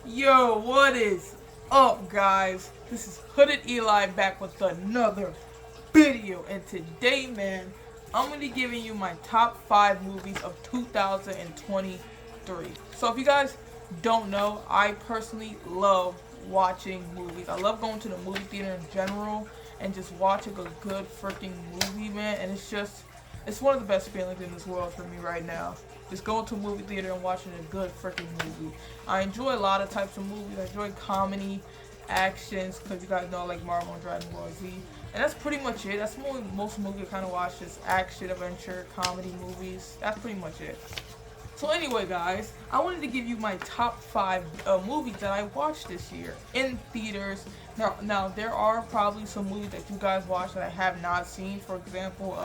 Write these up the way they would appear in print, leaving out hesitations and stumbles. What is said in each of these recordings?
Yo, what is up, guys? This is Hooded Eli back with another video, and today, man, I'm gonna be giving you my top 5 movies of 2023. So, if you guys don't know, I personally love watching movies. I love going to the movie theater in general and just watching a good freaking movie, man. And it's one of the best feelings in this world for me right now. Just going to a movie theater and watching a good freaking movie. I enjoy a lot of types of movies. I enjoy comedy, actions, because you guys know I like Marvel and Dragon Ball Z. And that's pretty much it. That's most movies I kind of watch, just action, adventure, comedy movies. That's pretty much it. So anyway, guys, I wanted to give you my top 5 movies that I watched this year in theaters. Now there are probably some movies that you guys watch that I have not seen. For example,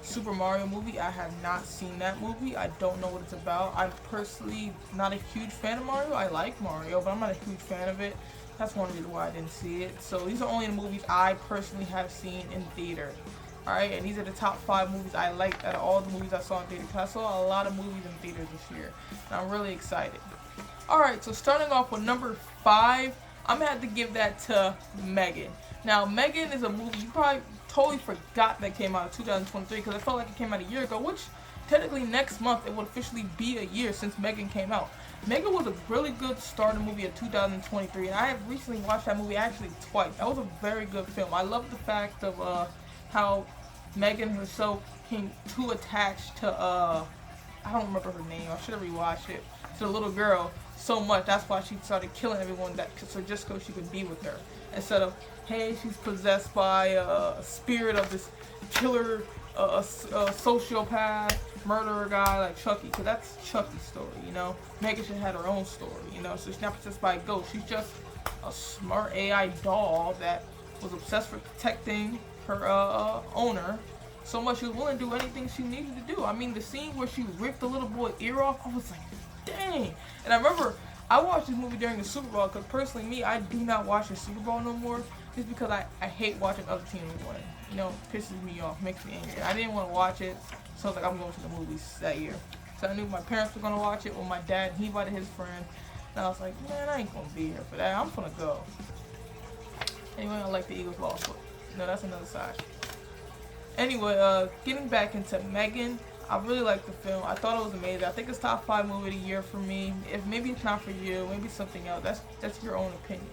Super Mario movie. I have not seen that movie. I don't know what it's about. I'm personally not a huge fan of Mario. I like Mario, but I'm not a huge fan of it. That's one reason why I didn't see it. So these are only the movies I personally have seen in theater. Alright, and these are the top 5 movies I liked out of all the movies I saw in theater. Because I saw a lot of movies in theaters this year. And I'm really excited. Alright, so starting off with number 5, I'm going to have to give that to Megan. Now, Megan is a movie you probably totally forgot that came out in 2023 because I felt like it came out a year ago, which technically next month it would officially be a year since Megan came out. Megan was a really good starting movie of 2023, and I have recently watched that movie actually twice. That was a very good film. I love the fact of how Megan herself came too attached to I don't remember her name. I should have rewatched it. To the little girl so much. That's why she started killing everyone so just so she could be with her. Instead of, hey, she's possessed by a spirit of this killer, a sociopath, murderer guy like Chucky. Because that's Chucky's story, you know. Megan should have her own story, you know. So she's not possessed by a ghost. She's just a smart AI doll that was obsessed with protecting her owner. So much she was willing to do anything she needed to do. I mean, the scene where she ripped the little boy's ear off, I was like, dang. And I remember I watched this movie during the Super Bowl because personally, me, I do not watch the Super Bowl no more just because I hate watching other teams win. You know, it pisses me off, makes me angry. I didn't want to watch it, so I was like, I'm going to the movies that year. So I knew my parents were going to watch it with my dad. He invited his friend. And I was like, man, I ain't going to be here for that. I'm going to go. Anyway, I like the Eagles lost, but no, that's another side. Anyway, getting back into Megan, I really liked the film. I thought it was amazing. I think it's top 5 movie of the year for me. If maybe it's not for you, maybe something else. That's your own opinion.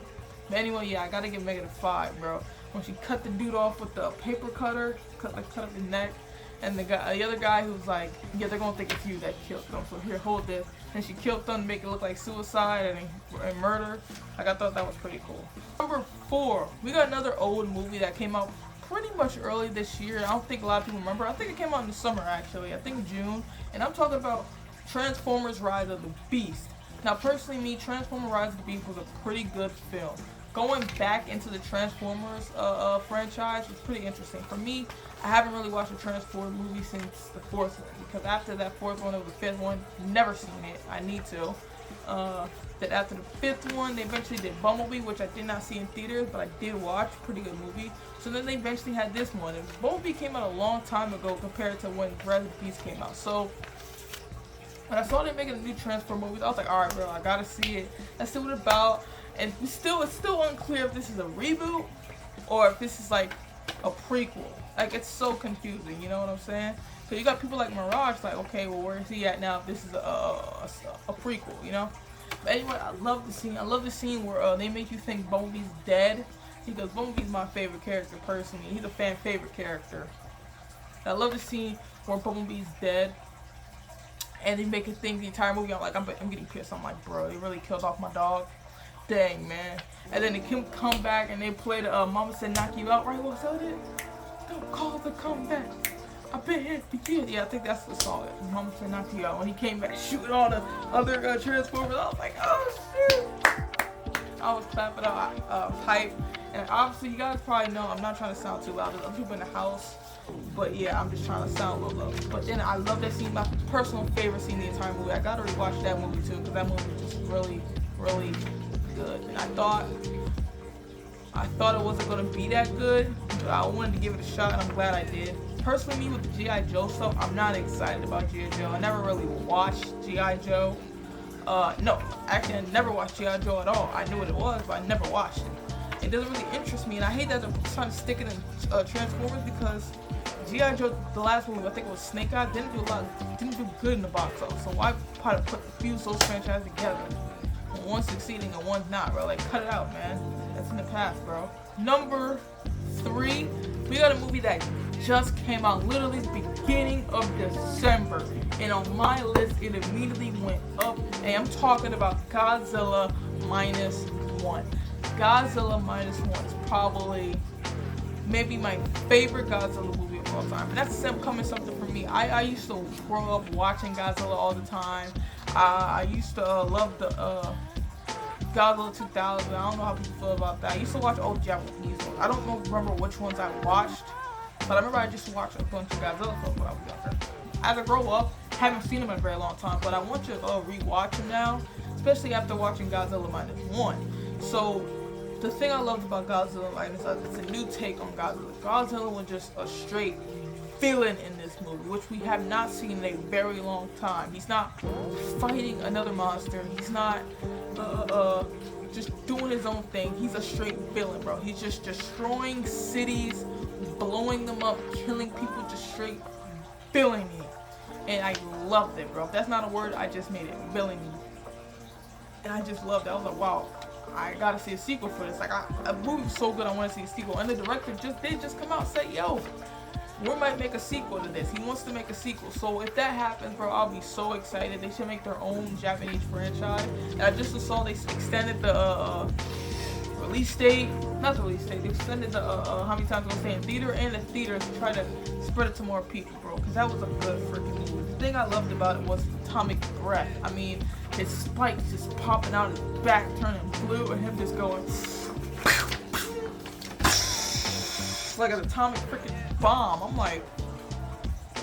But anyway, yeah, I gotta give Megan a 5, bro. When she cut the dude off with the paper cutter, cut up his neck, and the other guy who's like, yeah, they're gonna think it's you that killed them. So here, hold this. And she killed them to make it look like suicide and murder. Like I thought that was pretty cool. Number 4, we got another old movie that came out pretty much early this year. I don't think a lot of people remember. I think it came out in the summer actually. I think June. And I'm talking about Transformers Rise of the Beast. Now personally me, Transformers Rise of the Beast was a pretty good film. Going back into the Transformers franchise was pretty interesting. For me, I haven't really watched a Transformers movie since the 4th one. Because after that 4th one, it was the 5th one. Never seen it. I need to. That after the 5th one, they eventually did Bumblebee, which I did not see in theaters, but I did watch. Pretty good movie. So then they eventually had this one. And Bumblebee came out a long time ago compared to when Rise of the Beast came out. So when I saw them making a new Transformers movie, I was like, alright, bro, I gotta see it. Let's see what it's about. And it's still unclear if this is a reboot or if this is like a prequel. Like, it's so confusing, you know what I'm saying? So you got people like Mirage, like, okay, well, where is he at now if this is a prequel, you know? But anyway, I love the scene. I love the scene where they make you think Bumblebee's dead. Because Bumblebee's my favorite character personally. He's a fan favorite character. I love the scene where Bumblebee's dead. And they make it think the entire movie, I'm like, I'm getting pissed. I'm like, bro, they really killed off my dog. Dang, man. And then they come back and they play the Mama Said Knock You Out, right? What's that it? Don't call the comeback. I've been here for years. Yeah, I think that's the song. Mama Said Knock You Out. When he came back shooting all the other Transformers, I was like, oh, shoot. I was clapping up, hype. And obviously, you guys probably know I'm not trying to sound too loud. There's other people in the house. But yeah, I'm just trying to sound a little low. But then I love that scene. My personal favorite scene in the entire movie. I gotta rewatch that movie too, because that movie was really, really good. And I thought it wasn't gonna be that good, but I wanted to give it a shot, and I'm glad I did. Personally, me with the G.I. Joe stuff, I'm not excited about G.I. Joe. I never really watched G.I. Joe. No, actually, I never watched G.I. Joe at all. I knew what it was, but I never watched it. It doesn't really interest me, and I hate that they're trying to stick it in Transformers because G.I. Joe, the last movie, I think it was Snake Eye, didn't do good in the box office. So why fuse those franchises together? One's succeeding and one's not, bro. Like, cut it out, man. That's in the past, bro. Number 3, we got a movie that just came out literally beginning of December. And on my list, it immediately went up. And I'm talking about Godzilla Minus One. Godzilla Minus One is probably maybe my favorite Godzilla movie of all time. And that's coming something for me. I used to grow up watching Godzilla all the time. I used to love the Godzilla 2000. I don't know how people feel about that. I used to watch old Japanese ones. I don't remember which ones I watched, but I remember I just watched a bunch of Godzilla films when I was younger. As I grow up, haven't seen them in a very long time, but I want to rewatch them now, especially after watching Godzilla Minus One. So the thing I loved about Godzilla Minus One is it's a new take on Godzilla. Godzilla was just a straight villain in this movie, which we have not seen in a very long time. He's not fighting another monster. He's not just doing his own thing. He's a straight villain, bro. He's just destroying cities, blowing them up, killing people, just straight villainy. And I loved it, bro. If that's not a word, I just made it. Villainy. And I just loved it. I was like, wow, I gotta see a sequel for this. Like, a movie's so good, I want to see a sequel. And the director did come out and say, yo, we might make a sequel to this. He wants to make a sequel. So if that happens, bro, I'll be so excited. They should make their own Japanese franchise. And I just saw they extended the release date. Not the release date. They extended the how many times it's gonna stay in theater and the theater to try to spread it to more people, bro. Because that was a good freaking movie. The thing I loved about it was atomic breath. I mean, his spikes just popping out, his back turning blue, and him just going like an atomic freaking bomb. I'm like,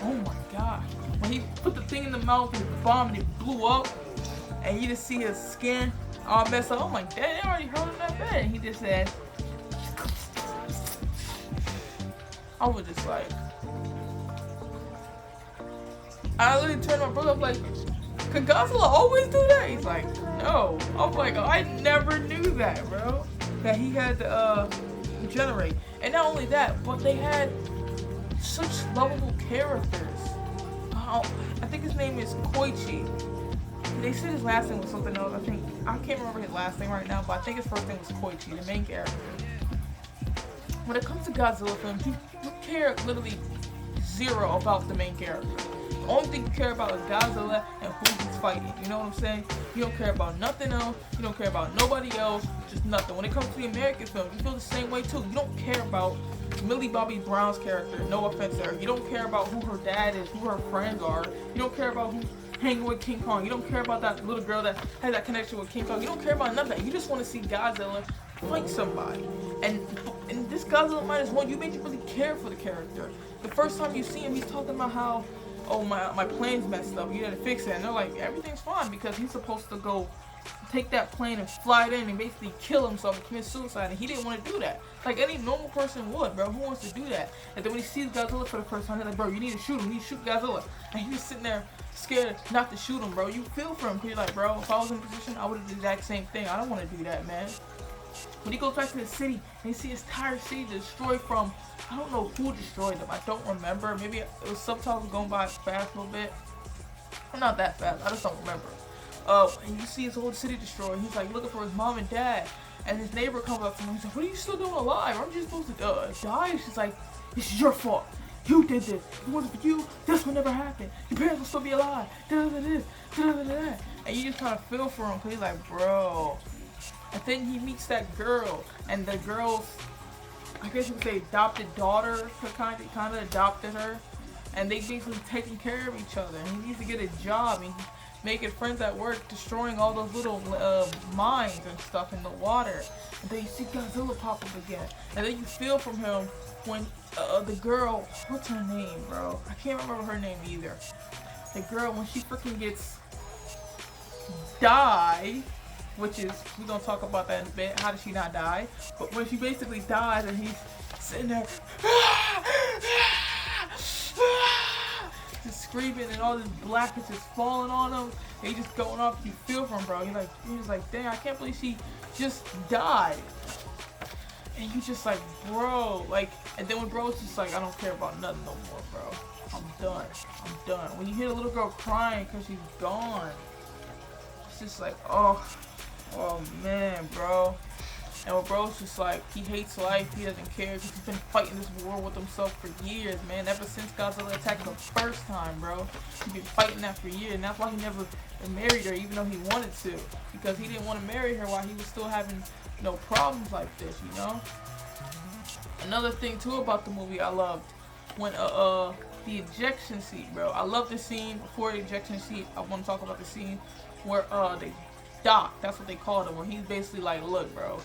oh my god. When he put the thing in the mouth and the bomb and it blew up, and you just see his skin all messed up. I'm like, damn, they already hurt him that bad. And he just said, I was just like, I literally turned my brother up like, could Godzilla always do that? He's like, no. I'm like, oh, I never knew that, bro. That he had to generate. And not only that, but they had such lovable characters. I think his name is Koichi. They said his last name was something else. I can't remember his last name right now, but I think his first name was Koichi, the main character. When it comes to Godzilla films, you care literally zero about the main character. The only thing you care about is Godzilla and who he's fighting. You know what I'm saying? You don't care about nothing else. You don't care about nobody else. Just nothing. When it comes to the American film, you feel the same way too. You don't care about Millie Bobby Brown's character. No offense to her. You don't care about who her dad is, who her friends are. You don't care about who's hanging with King Kong. You don't care about that little girl that has that connection with King Kong. You don't care about none of that. You just want to see Godzilla fight somebody. And in this Godzilla Minus One, you made you really care for the character. The first time you see him, he's talking about how, oh, my plane's messed up, you gotta fix it. And they're like, everything's fine, because he's supposed to go take that plane and fly it in and basically kill himself and commit suicide, and he didn't want to do that. Like any normal person would, bro. Who wants to do that? And then when he sees Godzilla for the first time, he's like, bro, you need to shoot him. You need to shoot Godzilla. And he's just sitting there scared not to shoot him, bro. You feel for him, because you're like, bro, if I was in a position, I would have done the exact same thing. I don't want to do that, man. When he goes back to the city and he sees his entire city destroyed from, I don't know who destroyed them. I don't remember. Maybe it was subtitles going by fast a little bit. Not that fast. I just don't remember. And you see his whole city destroyed. He's like looking for his mom and dad. And his neighbor comes up to him. He's like, what are you still doing alive? Aren't you supposed to die? And she's like, this is your fault. You did this. If it wasn't for you, this would never happen. Your parents will still be alive. Da-da-da-da, da-da-da-da. And you just kind of feel for him, because he's like, bro. And then he meets that girl, and the girl's, I guess you could say, adopted daughter, kind of adopted her, and they basically taking care of each other. And he needs to get a job, and he's making friends at work, destroying all those little mines and stuff in the water. And then you see Godzilla pop up again, and then you feel from him when the girl, what's her name, bro? I can't remember her name either. The girl, when she freaking gets died. Which is, we're going to talk about that in a bit. How did she not die? But when she basically dies and he's sitting there just screaming and all this black is just falling on him. And he just going off. You feel for him, bro. He's like, dang, I can't believe she just died. And you just like, bro, like, and then when bro's just like, I don't care about nothing no more, bro. I'm done. I'm done. When you hear a little girl crying because she's gone, it's just like, oh man, bro. And when bro's just like, he hates life, he doesn't care because he's been fighting this war with himself for years, man. Ever since Godzilla attacked him the first time, bro. He's been fighting that for years, and that's why he never married her, even though he wanted to. Because he didn't want to marry her while he was still having, you know, problems like this, you know? Another thing, too, about the movie I loved, when, the ejection seat, bro. I love the scene before the ejection seat. I want to talk about the scene where, they Doc, that's what they called him, where he's basically like, look, bro,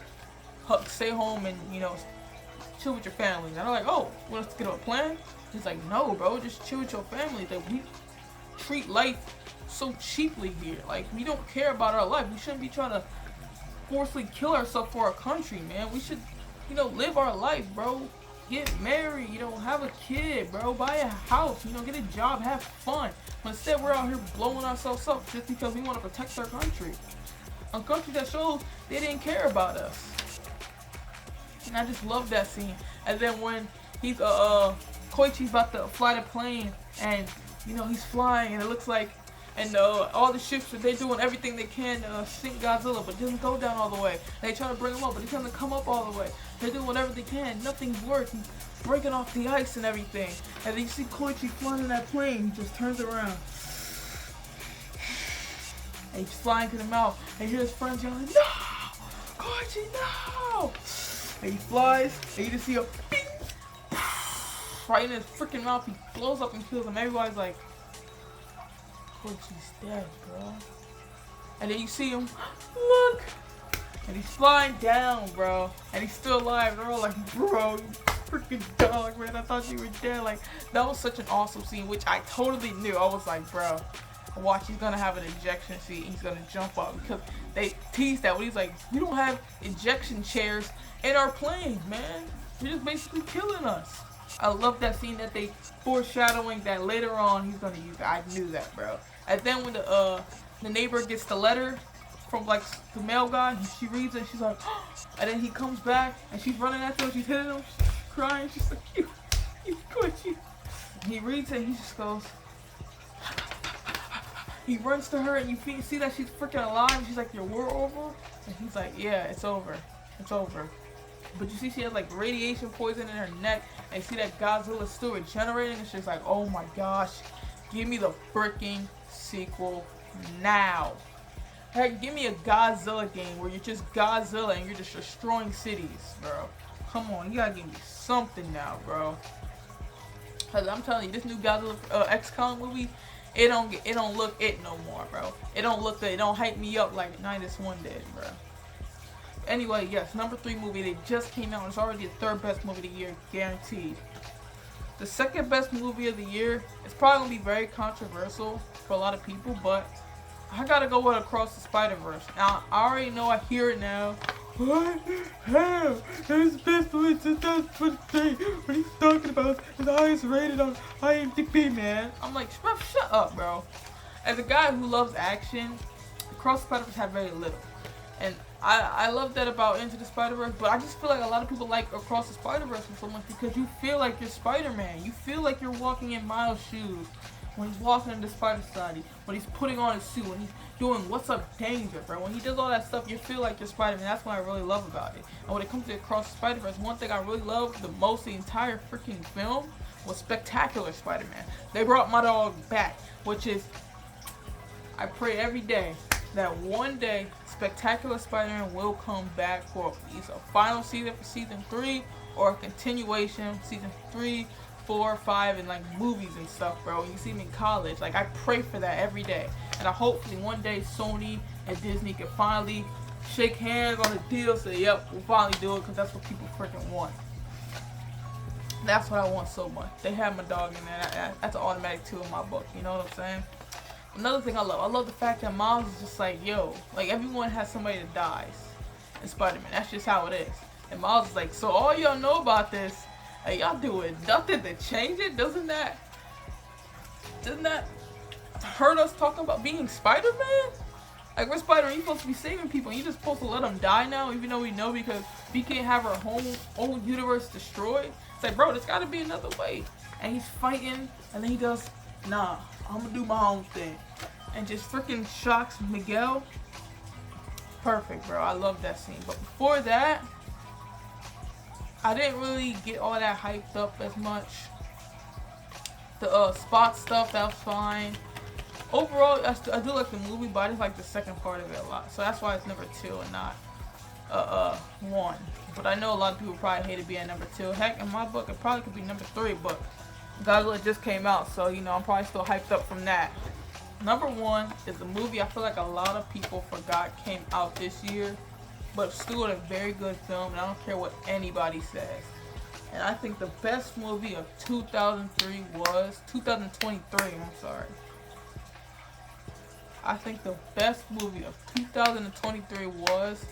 stay home and, you know, chill with your family. And I'm like, oh, want us to get a plan? He's like, no, bro, just chill with your family. That we treat life so cheaply here. Like, we don't care about our life. We shouldn't be trying to forcefully kill ourselves for our country, man. We should, you know, live our life, bro. Get married, you know, have a kid, bro. Buy a house, you know, get a job, have fun. But instead, we're out here blowing ourselves up just because we want to protect our country. A country that shows they didn't care about us. And I just love that scene. And then when he's Koichi's about to fly the plane, and you know he's flying, and it looks like, and all the ships they're doing everything they can to sink Godzilla, but it doesn't go down all the way. They try to bring him up, but he doesn't come up all the way. They're doing whatever they can. Nothing's working. Breaking off the ice and everything. And then you see Koichi flying in that plane. He just turns around. And he's flying to the mouth. And you hear his friends yelling, no! Koichi, no! And he flies. And you just see a bing! Right in his freaking mouth. He blows up and kills him. Everybody's like, Koichi's dead, bro. And then you see him, look! And he's flying down, bro. And he's still alive. They're all like, bro, you freaking dog, man. I thought you were dead. Like, that was such an awesome scene, which I totally knew. I was like, bro, watch, he's gonna have an ejection seat. He's gonna jump up. Because they teased that when he's like, we don't have ejection chairs in our planes, man. You're just basically killing us. I love that scene that they foreshadowing that later on he's gonna use it. I knew that, bro. And then when the neighbor gets the letter from like the mail guy, she reads it and she's like, oh! And then he comes back and she's running after him, she's hitting him, she's crying, she's like, you Koichi. He reads it and he just goes, he runs to her and you see that she's freaking alive and she's like, your war over? And he's like, yeah, it's over. It's over. But you see she has like radiation poison in her neck and you see that Godzilla's still regenerating and she's like, oh my gosh, give me the freaking sequel now. Heck, give me a Godzilla game where you're just Godzilla and you're just destroying cities, bro. Come on, you gotta give me something now, bro. Cause I'm telling you, this new Godzilla XCOM movie, it don't look it no more, bro. It don't look that, it don't hype me up like -1 did, bro. Anyway, yes, number 3 movie, they just came out. It's already the 3rd best movie of the year, guaranteed. The 2nd best movie of the year, it's probably gonna be very controversial for a lot of people, but I gotta go with Across the Spider-Verse. Now, I already know, I hear it now. What? Hell, that was the best movie since 2023. What he's talking about is the highest rated on IMDb, man. I'm like, shut up, bro. As a guy who loves action, Across the Spider-Verse had very little. And I love that about Into the Spider-Verse, but I just feel like a lot of people like Across the Spider-Verse so much because you feel like you're Spider-Man. You feel like you're walking in Miles' shoes when he's walking in the Spider Society, when he's putting on his suit, when he's doing What's Up Danger, bro. When he does all that stuff, you feel like you're Spider-Man. That's what I really love about it. And when it comes to Across the Spider-Verse, one thing I really loved the most the entire freaking film was Spectacular Spider-Man. They brought my dog back, which is, I pray every day that one day Spectacular Spider-Man will come back for either a final season for season 3 or a continuation, season 3, 4, 5, and like movies and stuff, bro. You see me in college. Like, I pray for that every day. And I hopefully one day Sony and Disney can finally shake hands on the deal, say, yep, we'll finally do it because that's what people freaking want. That's what I want so much. They have my dog in there. That's an automatic 2 in my book. You know what I'm saying? Another thing I love the fact that Miles is just like, yo, like everyone has somebody that dies in Spider-Man. That's just how it is. And Miles is like, so all y'all know about this, hey, y'all doing nothing to change it? Doesn't that Didn't that hurt us talking about being Spider-Man? Like, we're Spider-Man, you're supposed to be saving people, and you're just supposed to let them die now, even though we know because we can't have our whole universe destroyed. It's like, bro, there's got to be another way. And he's fighting, and then he goes, nah, I'm gonna do my own thing, and just freaking shocks Miguel. Perfect, bro. I love that scene. But before that, I didn't really get all that hyped up as much. The spot stuff, that was fine. Overall, I do like the movie, but I just like the second part of it a lot. So that's why it's number 2 and not 1. But I know a lot of people probably hate it being number 2. Heck, in my book, it probably could be number 3, but Godzilla just came out, so you know I'm probably still hyped up from that. Number 1 is the movie I feel like a lot of people forgot came out this year, but still a very good film, and I don't care what anybody says. And I think the best movie of 2023 was 2023. I'm sorry. I think the best movie of 2023 was,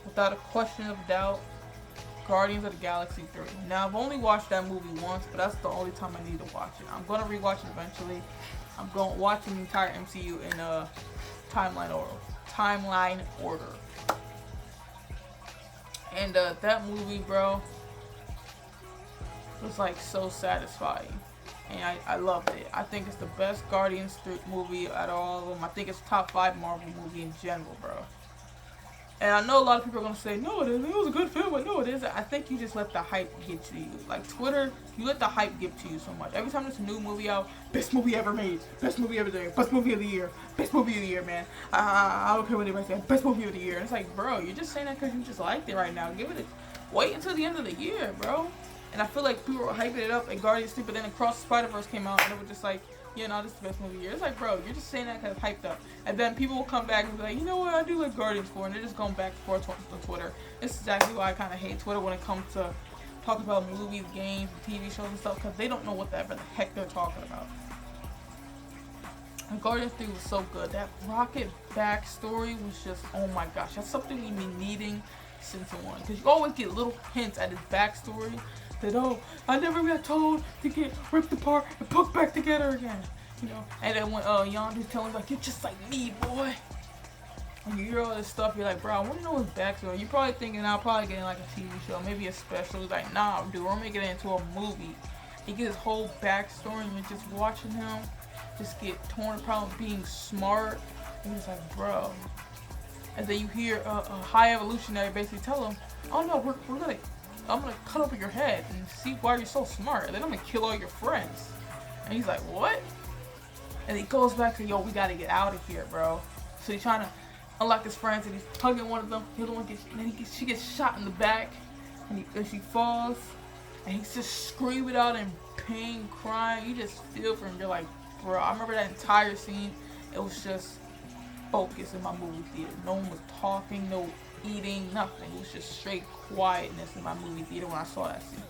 without a question of doubt, Guardians of the Galaxy 3. Now, I've only watched that movie once, but that's the only time I need to watch it. I'm going to rewatch it eventually. I'm going to watch the entire MCU in timeline order. And that movie, bro, was like so satisfying. And I loved it. I think it's the best Guardians movie out of all of them. I think it's top 5 Marvel movie in general, bro. And I know a lot of people are going to say, no, it was a good film, but no, it isn't. I think you just let the hype get to you. Like Twitter, you let the hype get to you so much. Every time there's a new movie out, best movie ever made, best movie ever made, best movie of the year, best movie of the year, man. I don't care what anybody says, best movie of the year. And it's like, bro, you're just saying that because you just liked it right now. Wait until the end of the year, bro. And I feel like people were hyping it up at Guardians 3, but then Across the Spider-Verse came out, and it was just like, yeah, no, this is the best movie of the year. It's like, bro, you're just saying that because it's hyped up. And then people will come back and be like, you know what, I do like Guardians 4, and they're just going back and forth on Twitter. This is exactly why I kind of hate Twitter when it comes to talking about movies, games, TV shows and stuff, because they don't know what the heck they're talking about. And Guardians 3 was so good. That Rocket backstory was just, oh my gosh, that's something we've been needing since 1. Because you always get little hints at his backstory that, oh, I never got told to get ripped apart and put back together again. You know? And then when Yondu's telling him, like, you're just like me, boy. And you hear all this stuff, you're like, bro, I want to know his backstory. You're probably thinking I'll probably get in like a TV show, maybe a special. He's like, nah, dude, we're making it into a movie. He gets his whole backstory, and you're just watching him just get torn apart being smart. And he's like, bro. And then you hear a high evolutionary basically tell him, oh no, I'm gonna cut open your head and see why you're so smart. And then I'm gonna kill all your friends. And he's like, what? And he goes back to, yo, we gotta get out of here, bro. So he's trying to unlock his friends, and he's hugging one of them. The other one she gets shot in the back, and she falls, and he's just screaming out in pain, crying. You just feel for him. You're like, bro. I remember that entire scene. It was just focus in my movie theater. No one was talking, no eating, nothing. It was just straight quietness in my movie theater when I saw that scene.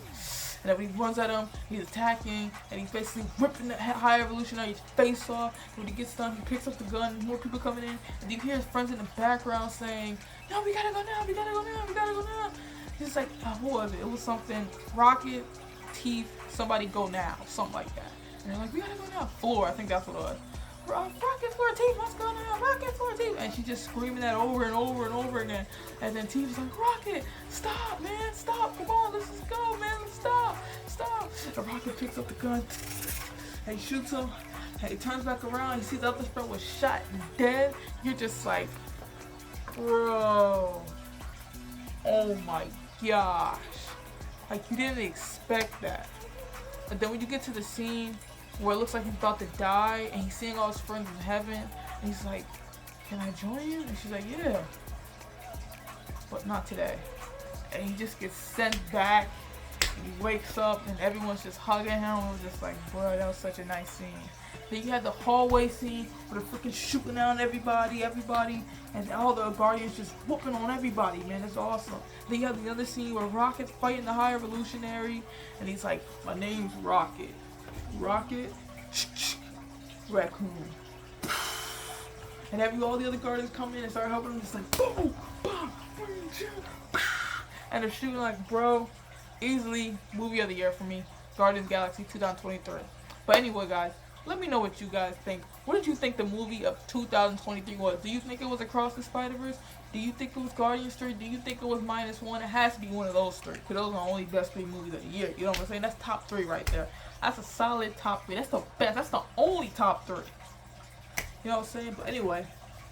And then when he runs at him, he's attacking, and he's basically ripping the high evolutionary's face off. And when he gets done, he picks up the gun, more people coming in, and you hear his friends in the background saying, no, we gotta go now, we gotta go now, we gotta go now. He's like, what was it? It was something, Rocket, Teeth, somebody go now, something like that. And they're like, we gotta go now. Floor, I think that's what it was. Rocket, Floor, Teeth, let's go now. Rocket, Floor, Teeth. And she's just screaming that over and over and over again. And then Teeth is like, Rocket, stop, man, stop. Come on, let's just go, man. Let's stop. And Rocket picks up the gun and he shoots him. And he turns back around. He sees the other friend was shot and dead. You're just like, bro. Oh my gosh. Like, you didn't expect that. And then when you get to the scene where it looks like he's about to die, and he's seeing all his friends in heaven, and he's like, can I join you? And she's like, yeah, but not today. And he just gets sent back, and he wakes up, and everyone's just hugging him. It was just like, bro, that was such a nice scene. Then you had the hallway scene where they're freaking shooting down everybody, and all the Guardians just whooping on everybody, man. It's awesome. Then you have the other scene where Rocket's fighting the High Evolutionary, and he's like, my name's Rocket. Rocket, Raccoon. And all the other Guardians come in and start helping him, just like, boom, boom, and they're shooting like, bro, easily movie of the year for me, Guardians Galaxy 2023. But anyway, guys, Let me know what you guys think. What did you think the movie of 2023 was? Do you think it was Across the Spider-Verse? Do you think it was Guardians 3? Do you think it was -1? It has to be one of those three. Because those are the only best three movies of the year. You know what I'm saying? That's top three right there. That's a solid top three. That's the best. That's the only top three. You know what I'm saying? But anyway,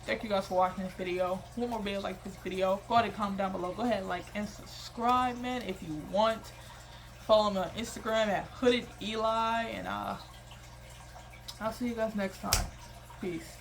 thank you guys for watching this video. One more video like this video. Go ahead and comment down below. Go ahead and like and subscribe, man, if you want. Follow me on Instagram at hooded.ely. And I'll see you guys next time. Peace.